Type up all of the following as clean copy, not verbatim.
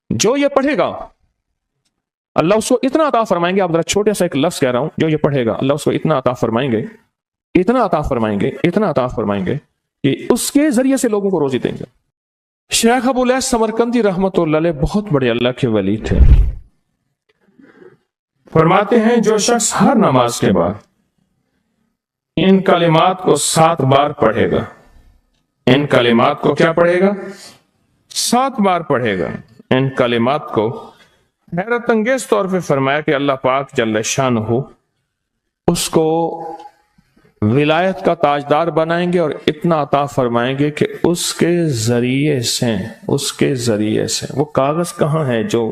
جو یہ پڑھے گا اللہ اس کو اتنا عطا فرمائیں گے. آپ ذرا چھوٹے سا ایک لفظ کہہ رہا ہوں, جو یہ پڑھے گا اللہ اس کو اتنا عطا فرمائیں گے, اتنا عطا فرمائیں گے, اتنا عطا فرمائیں گے کہ اس کے ذریعے سے لوگوں کو روزی دیں گے. شیخ ابو الیاس سمرقندی رحمۃ اللہ علیہ بہت بڑے اللہ کے ولی تھے. فرماتے ہیں جو شخص ہر نماز کے بعد ان کلمات کو 7 بار پڑھے گا, ان کلمات کو کیا پڑھے گا؟ 7 بار پڑھے گا. ان کلمات کو حیرت انگیز طور پہ فرمایا کہ اللہ پاک جل شانہ اس کو ولایت کا تاجدار بنائیں گے اور اتنا عطا فرمائیں گے کہ اس کے ذریعے سے وہ کاغذ کہاں ہے جو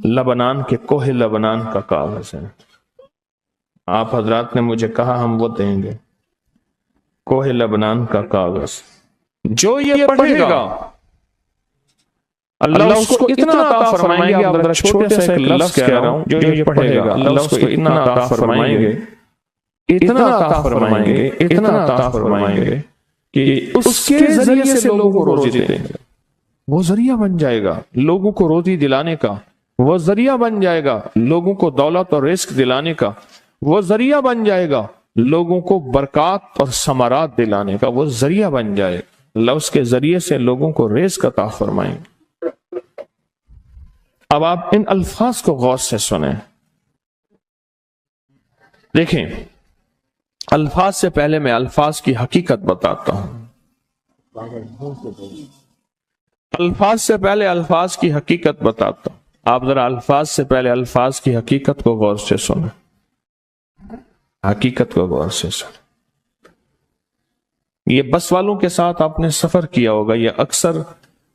لبنان کے کوہ لبنان کا کاغذ ہے. آپ حضرات نے مجھے کہا ہم وہ دیں گے, کوہ لبنان کا کاغذ. جو یہ پڑھے گا اللہ اس کو اتنا عطا فرمائیں گے. آپ ذرا چھوٹے سے ایک لفظ کہہ رہا ہوں, جو یہ پڑھے گا اللہ اس کو اتنا عطا فرمائیں گے, اتنا عطا فرمائیں گے, اتنا عطا فرمائیں گے کہ اس کے ذریعے سے لوگوں کو روزی دیں گے. وہ ذریعہ بن جائے گا لوگوں کو روزی دلانے کا, وہ ذریعہ بن جائے گا لوگوں کو دولت اور رزق دلانے کا, وہ ذریعہ بن جائے گا لوگوں کو برکات اور ثمرات دلانے کا, وہ ذریعہ بن جائے. اللہ اس کے ذریعے سے لوگوں کو رزق عطا فرمائیں گے. اب آپ ان الفاظ کو غور سے سنیں. دیکھیں, الفاظ سے پہلے میں الفاظ کی حقیقت بتاتا ہوں. الفاظ سے پہلے الفاظ کی حقیقت بتاتا ہوں. آپ ذرا الفاظ سے پہلے الفاظ کی حقیقت کو غور سے سنیں, حقیقت کو غور سے سنیں. یہ بس والوں کے ساتھ آپ نے سفر کیا ہوگا, یہ اکثر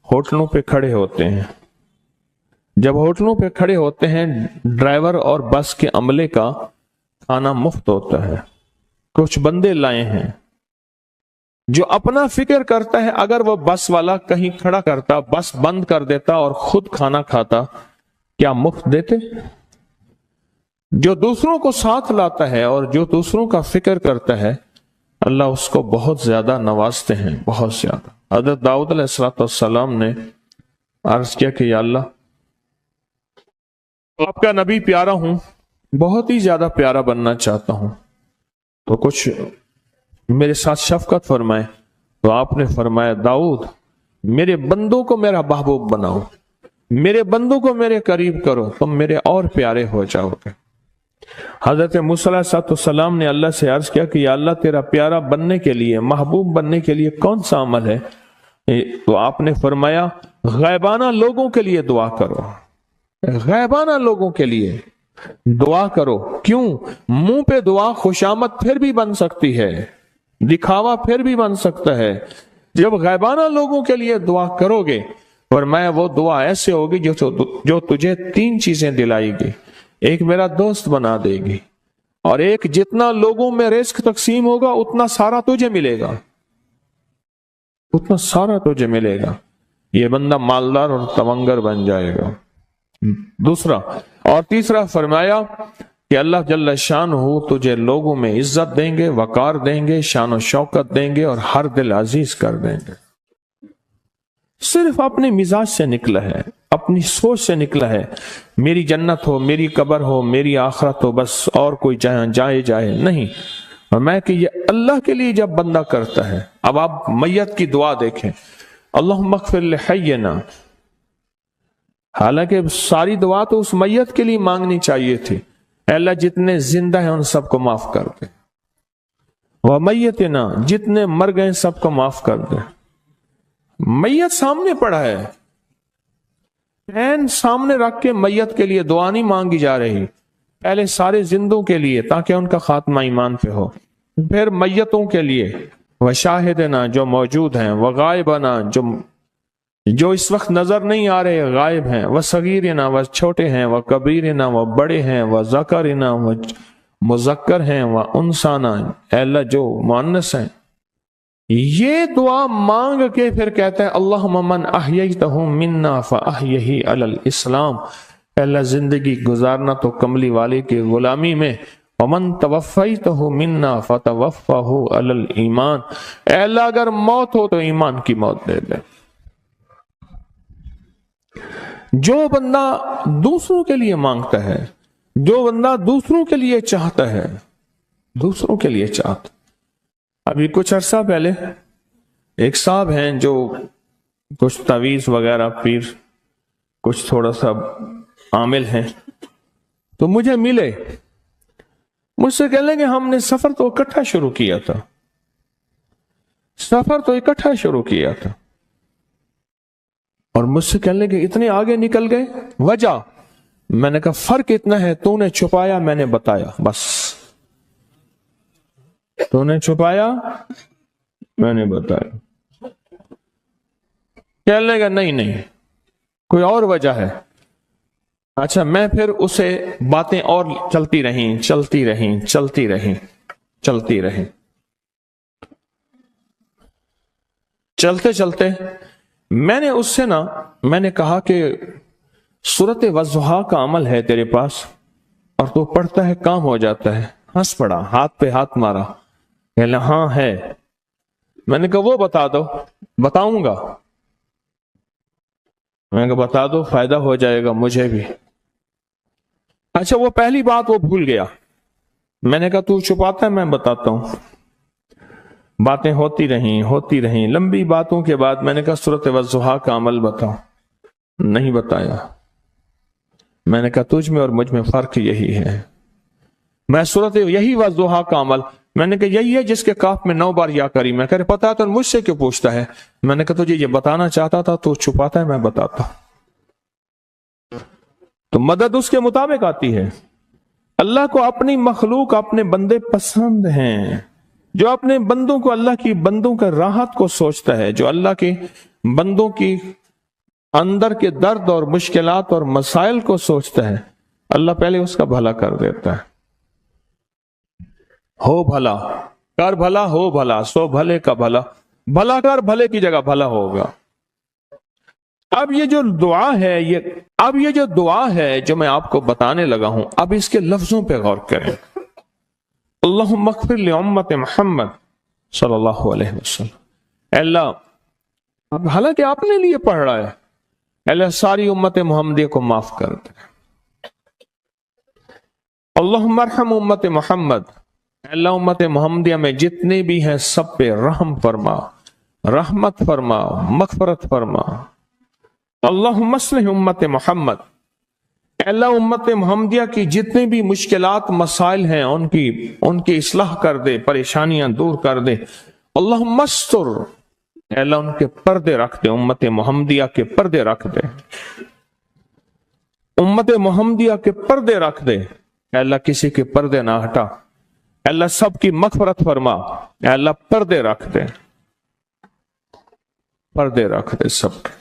ہوٹلوں پہ کھڑے ہوتے ہیں. جب ہوٹلوں پہ کھڑے ہوتے ہیں ڈرائیور اور بس کے عملے کا کھانا مفت ہوتا ہے. کچھ بندے لائے ہیں جو اپنا فکر کرتا ہے اگر وہ بس والا کہیں کھڑا کرتا, بس بند کر دیتا اور خود کھانا کھاتا, کیا مفت دیتے؟ جو دوسروں کو ساتھ لاتا ہے اور جو دوسروں کا فکر کرتا ہے اللہ اس کو بہت زیادہ نوازتے ہیں, بہت زیادہ. حضرت داؤد علیہ السلام نے عرض کیا کہ یا اللہ آپ کا نبی پیارا ہوں, بہت ہی زیادہ پیارا بننا چاہتا ہوں, تو کچھ میرے ساتھ شفقت فرمائے. تو آپ نے فرمایا داؤد میرے بندوں کو میرا محبوب بناؤ, میرے بندوں کو میرے قریب کرو, تم میرے اور پیارے ہو جاؤ گے. حضرت موسیٰ علیہ السلام نے اللہ سے عرض کیا کہ یا اللہ تیرا پیارا بننے کے لیے, محبوب بننے کے لیے کون سا عمل ہے؟ تو آپ نے فرمایا غیبانہ لوگوں کے لیے دعا کرو, غیبانہ لوگوں کے لیے دعا کرو. کیوں؟ منہ پہ دعا خوشامد پھر بھی بن سکتی ہے, دکھاوا پھر بھی بن سکتا ہے. جب غیبانہ لوگوں کے لیے دعا کرو گے فرمایا وہ دعا ایسے ہوگی جو تجھے 3 چیزیں دلائے گی. ایک میرا دوست بنا دے گی, اور ایک جتنا لوگوں میں رزق تقسیم ہوگا اتنا سارا تجھے ملے گا, اتنا سارا تجھے ملے گا. یہ بندہ مالدار اور تونگر بن جائے گا. دوسرا اور تیسرا فرمایا کہ اللہ جل شانہ تجھے لوگوں میں عزت دیں گے, وقار دیں گے, شان و شوکت دیں گے اور ہر دل عزیز کر دیں گے. صرف اپنے مزاج سے نکلا ہے, اپنی سوچ سے نکلا ہے, میری جنت ہو, میری قبر ہو, میری آخرت ہو, بس اور کوئی جائے نہیں. اور میں کہ یہ اللہ کے لیے جب بندہ کرتا ہے. اب آپ میت کی دعا دیکھیں, اللہم اغفر لحینا, حالانکہ ساری دعا تو اس میت کے لیے مانگنی چاہیے تھی, اے اللہ جتنے زندہ ہیں ان سب کو معاف کر دے, ومیتنا جتنے مر گئے سب کو معاف کر دے. میت سامنے پڑا ہے, پین سامنے رکھ کے میت کے لیے دعا نہیں مانگی جا رہی, پہلے سارے زندوں کے لیے تاکہ ان کا خاتمہ ایمان پہ ہو, پھر میتوں کے لیے, وشاہدنا جو موجود ہیں, وغائبنا جو اس وقت نظر نہیں آ رہے غائب ہیں, وصغیرنا وہ چھوٹے ہیں, وکبیرنا وہ بڑے ہیں, وذکرنا وہ مذکر ہیں, وانثانا اے اللہ جو مؤنث ہیں. یہ دعا مانگ کے پھر کہتا ہے اللہم من احییتہ منا فاحیہ علی الاسلام, پہلا زندگی گزارنا تو کملی والے کی غلامی میں, ومن توفیتہ منا فتوفہ علی الایمان, اے اللہ اگر موت ہو تو ایمان کی موت دے دے. جو بندہ دوسروں کے لیے مانگتا ہے، جو بندہ دوسروں کے لیے چاہتا ہے، دوسروں کے لیے چاہتا. ابھی کچھ عرصہ پہلے ایک صاحب ہیں جو کچھ تعویذ وغیرہ پیر کچھ تھوڑا سا عامل ہیں، تو مجھے ملے، مجھ سے کہنے لگے ہم نے سفر تو اکٹھا شروع کیا تھا، اور مجھ سے کہنے لگے اتنے آگے نکل گئے. وجہ؟ میں نے کہا فرق اتنا ہے، تو نے چھپایا، میں نے بتایا، بس. تو نے چھپایا، میں نے بتایا. کہنے لگا نہیں کوئی اور وجہ ہے. اچھا، میں پھر اسے باتیں اور چلتی رہیں. چلتے میں نے اس سے میں نے کہا کہ سورت والضحیٰ کا عمل ہے تیرے پاس اور تو پڑھتا ہے، کام ہو جاتا ہے. ہنس پڑا، ہاتھ پہ ہاتھ مارا، کہنا ہاں ہے. میں نے کہا وہ بتا دو. بتاؤں گا. میں نے کہا بتا دو، فائدہ ہو جائے گا مجھے بھی. اچھا، وہ پہلی بات وہ بھول گیا. میں نے کہا تو چھپاتا ہے، میں بتاتا ہوں. باتیں ہوتی رہیں لمبی باتوں کے بعد میں نے کہا سورۃ والضحیٰ کا عمل بتاؤ. نہیں بتایا. میں نے کہا تجھ میں اور مجھ میں فرق یہی ہے. میں سورۃ یہی والضحیٰ کا عمل، میں نے کہا یہی ہے جس کے کاف میں 9 بار یا کری. میں کہہ رہے پتا ہے تو مجھ سے کیوں پوچھتا ہے؟ میں نے کہا تجھے یہ بتانا چاہتا تھا تو چھپاتا ہے، میں بتاتا. تو مدد اس کے مطابق آتی ہے. اللہ کو اپنی مخلوق، اپنے بندے پسند ہیں. جو اپنے بندوں کو، اللہ کی بندوں کا راحت کو سوچتا ہے، جو اللہ کے بندوں کی اندر کے درد اور مشکلات اور مسائل کو سوچتا ہے، اللہ پہلے اس کا بھلا کر دیتا ہے. ہو بھلا کر بھلا، ہو بھلا سو بھلے کا بھلا. بھلا کر، بھلے کی جگہ بھلا ہوگا. اب یہ جو دعا ہے جو میں آپ کو بتانے لگا ہوں، اب اس کے لفظوں پہ غور کریں. اللہم اغفر لامت محمد صلی اللہ علیہ وسلم. اے اللہ، اب حالانکہ آپ نے لیے پڑھ رہا ہے، اے اللہ ساری امت محمدیہ کو معاف کر دے. اللہم ارحم امت محمد. اے اللہ امت محمدیہ میں جتنے بھی ہیں سب پہ رحم فرما، رحمت فرما، مغفرت فرما. اللہم اصلح امت محمد. اے اللہ امت محمدیہ کی جتنے بھی مشکلات مسائل ہیں ان کی اصلاح کر دے، پریشانیاں دور کر دے. اللہم استر. اے اللہ ان کے پردے رکھ دے، امت محمدیہ کے پردے رکھ دے، امت محمدیہ کے پردے رکھ دے. اے اللہ کسی کے پردے نہ ہٹا. اے اللہ سب کی مغفرت فرما. اے اللہ پردے رکھ دے، پردے رکھ دے سب کے.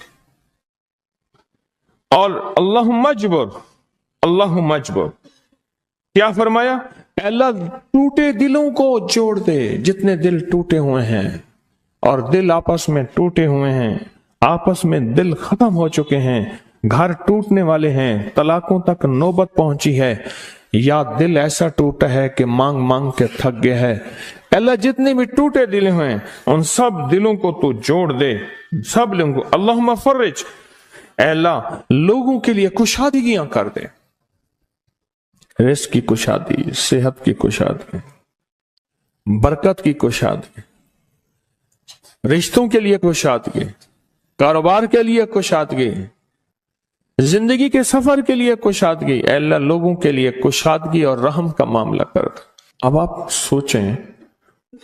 اور اللہم اجبر. اللہم اجبر کیا فرمایا؟ اے اللہ ٹوٹے دلوں کو جوڑ دے. جتنے دل ٹوٹے ہوئے ہیں اور دل آپس میں ٹوٹے ہوئے ہیں، آپس میں دل ختم ہو چکے ہیں، گھر ٹوٹنے والے ہیں، طلاقوں تک نوبت پہنچی ہے، یا دل ایسا ٹوٹا ہے کہ مانگ مانگ کے تھک گیا ہے. اللہ جتنے بھی ٹوٹے دل ہیں ان سب دلوں کو تو جوڑ دے، سب لوگوں کو. اللہم فرج. اے اللہ لوگوں کے لیے کشادگیاں کر دے، رزق کی کشادگی، صحت کی کشادگی، برکت کی کشادگی، رشتوں کے لیے کشادگی، کاروبار کے لیے کشادگی، زندگی کے سفر کے لیے کشادگی. اے اللہ لوگوں کے لیے کشادگی اور رحم کا معاملہ کر دے. اب آپ سوچیں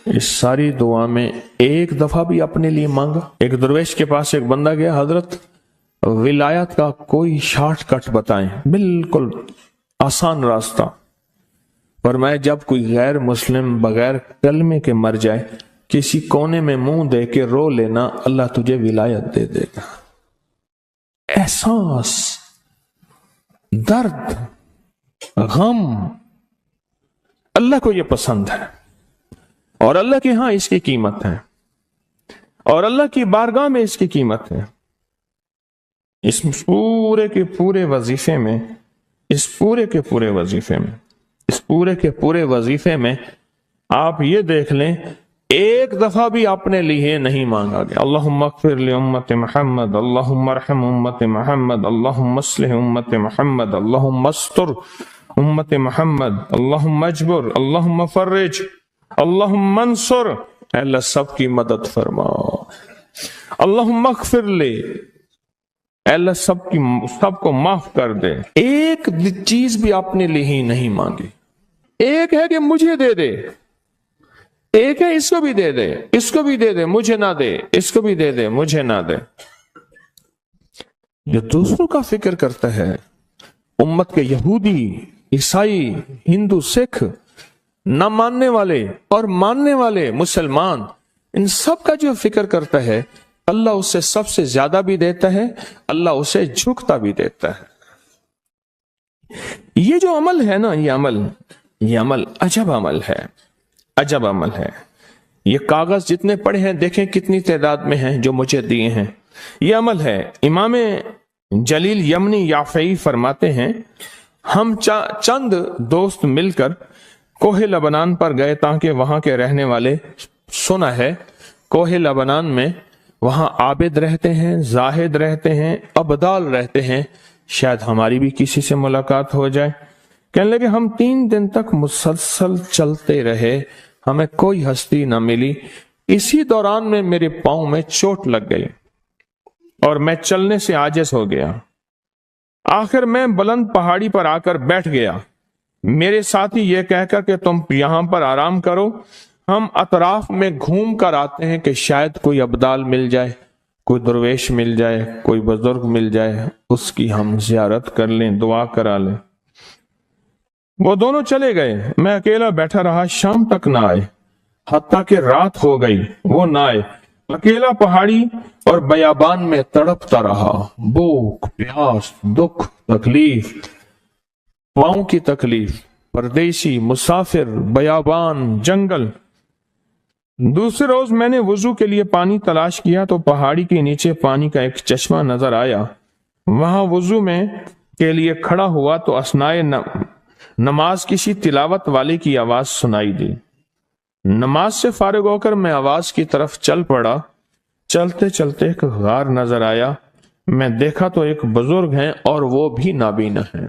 اس ساری دعا میں ایک دفعہ بھی اپنے لیے مانگا؟ ایک درویش کے پاس ایک بندہ گیا، حضرت ولایت کا کوئی شارٹ کٹ بتائیں، بالکل آسان راستہ. فرمایا جب کوئی غیر مسلم بغیر کلمے کے مر جائے، کسی کونے میں منہ دے کے رو لینا، اللہ تجھے ولایت دے دے گا. احساس، درد، غم، اللہ کو یہ پسند ہے اور اللہ کے ہاں اس کی قیمت ہے اور اللہ کی بارگاہ میں اس کی قیمت ہے. اس پورے کے پورے وظیفے میں، اس پورے کے پورے وظیفے میں آپ یہ دیکھ لیں ایک دفعہ بھی اپنے لیے نہیں مانگا گیا اللہم اغفر لامت محمد، اللہم ارحم امت محمد، اللہم اصلح امت محمد، اللہم استر امت محمد، اللہم اجبر، اللہم فرج، اللہم منصر، اے اللہ سب کی مدد فرما، اللہم اغفر لے، اے اللہ سب کو معاف کر دے۔ ایک چیز بھی اپنے لیے ہی نہیں مانگی۔ ایک ہے کہ مجھے دے دے، ایک ہے اس کو بھی دے دے، اس کو بھی دے دے مجھے نہ دے، اس کو بھی دے دے مجھے نہ دے۔ جو دوسروں کا فکر کرتا ہے، امت کے یہودی، عیسائی، ہندو، سکھ، نہ ماننے والے اور ماننے والے مسلمان، ان سب کا جو فکر کرتا ہے، اللہ اسے سب سے زیادہ بھی دیتا ہے، اللہ اسے جھکتا بھی دیتا ہے۔ یہ جو عمل ہے نا، یہ عمل عجب عمل ہے، عجب عمل ہے۔ یہ کاغذ جتنے پڑے ہیں دیکھیں کتنی تعداد میں ہیں جو مجھے دیے ہیں، یہ عمل ہے۔ امام جلیل یمنی یافعی فرماتے ہیں، ہم چند دوست مل کر کوہ لبنان پر گئے تاکہ وہاں کے رہنے والے، سنا ہے کوہ لبنان میں وہاں عابد رہتے ہیں، زاہد رہتے ہیں، ابدال رہتے ہیں، شاید ہماری بھی کسی سے ملاقات ہو جائے۔ کہنے لگے ہم 3 دن تک مسلسل چلتے رہے، ہمیں کوئی ہستی نہ ملی۔ اسی دوران میں میرے پاؤں میں چوٹ لگ گئی اور میں چلنے سے عاجز ہو گیا۔ آخر میں بلند پہاڑی پر آ کر بیٹھ گیا۔ میرے ساتھی یہ کہہ کر کہ تم یہاں پر آرام کرو، ہم اطراف میں گھوم کر آتے ہیں کہ شاید کوئی ابدال مل جائے، کوئی درویش مل جائے، کوئی بزرگ مل جائے، اس کی ہم زیارت کر لیں، دعا کرا لیں۔ وہ دونوں چلے گئے، میں اکیلا بیٹھا رہا، شام تک نہ آئے، حتیٰ کہ رات ہو گئی، وہ نہ آئے۔ اکیلا پہاڑی اور بیابان میں تڑپتا رہا، بھوک، پیاس، دکھ، تکلیف، پاؤں کی تکلیف، پردیسی، مسافر، بیابان، جنگل۔ دوسرے روز میں نے وضو کے لیے پانی تلاش کیا تو پہاڑی کے نیچے پانی کا ایک چشمہ نظر آیا۔ وہاں وضو میں کے لیے کھڑا ہوا تو اثنائے نماز کسی تلاوت والے کی آواز سنائی دی۔ نماز سے فارغ ہو کر میں آواز کی طرف چل پڑا۔ چلتے چلتے ایک غار نظر آیا، میں دیکھا تو ایک بزرگ ہیں اور وہ بھی نابینا ہیں۔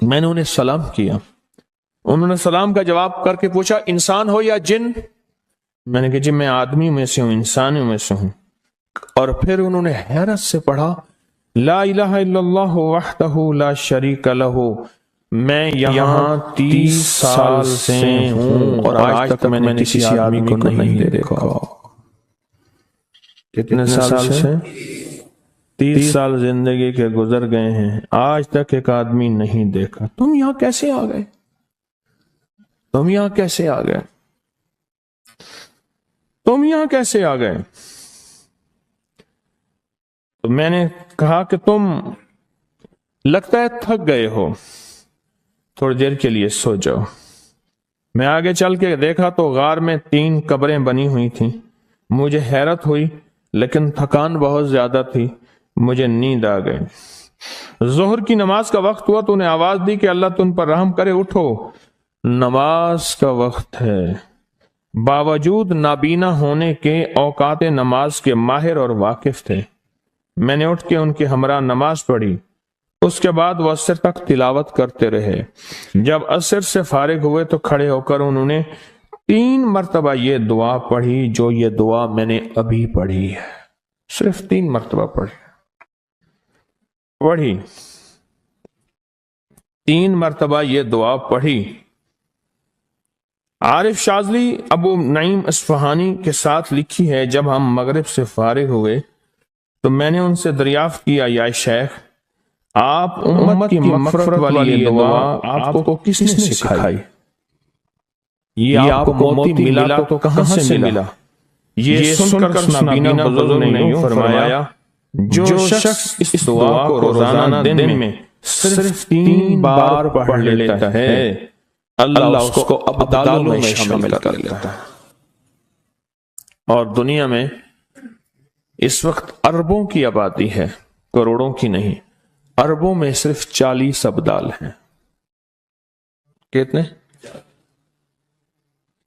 میں نے انہیں سلام کیا، انہوں نے سلام کا جواب کر کے پوچھا انسان ہو یا جن؟ میں نے کہا جی میں آدمی میں سے ہوں، انسانوں میں سے ہوں۔ اور پھر انہوں نے حیرت سے پڑھا لا الہ الا اللہ وحدہ لا شریک لہ، میں یہاں 30 سال سے ہوں اور آج تک میں نے کسی آدمی کو نہیں دیکھا۔ کتنے سال سے؟ 30 سال زندگی کے گزر گئے ہیں، آج تک ایک آدمی نہیں دیکھا۔ تم یہاں کیسے آ گئے؟ تم یہاں کیسے آ گئے؟ تم یہاں کیسے آ گئے؟ تو میں نے کہا کہ تم لگتا ہے تھک گئے ہو، تھوڑی دیر کے لیے سو جاؤ۔ میں آگے چل کے دیکھا تو غار میں 3 قبریں بنی ہوئی تھیں۔ مجھے حیرت ہوئی لیکن تھکان بہت زیادہ تھی، مجھے نیند آ گئی۔ ظہر کی نماز کا وقت ہوا تو انہیں آواز دی کہ اللہ تم پر رحم کرے، اٹھو نماز کا وقت ہے۔ باوجود نابینا ہونے کے اوقات نماز کے ماہر اور واقف تھے۔ میں نے اٹھ کے ان کے ہمراہ نماز پڑھی، اس کے بعد وہ عصر تک تلاوت کرتے رہے۔ جب عصر سے فارغ ہوئے تو کھڑے ہو کر انہوں نے 3 مرتبہ یہ دعا پڑھی جو یہ دعا میں نے ابھی پڑھی ہے، صرف 3 مرتبہ پڑھی 3 مرتبہ یہ دعا پڑھی۔ عارف شاذلی ابو نعیم اصفہانی کے ساتھ لکھی ہے، جب ہم مغرب سے فارغ ہوئے تو میں نے ان سے دریافت کیا یا شیخ آپ امت کی مغفرت والی یہ دعا آپ کو کس نے سکھائی؟ یہ آپ کو موتی ملا تو کہاں سے ملا؟ یہ سن کر نابینا بزرگ نے یوں فرمایا جو شخص اس دعا کو روزانہ دن میں صرف 3 بار پڑھ لیتا ہے اللہ اس کو ابدالوں میں شامل کر لیتا ہے۔ اور دنیا میں اس وقت اربوں کی آبادی ہے، کروڑوں کی نہیں، اربوں میں صرف 40 ابدال ہیں۔ کتنے؟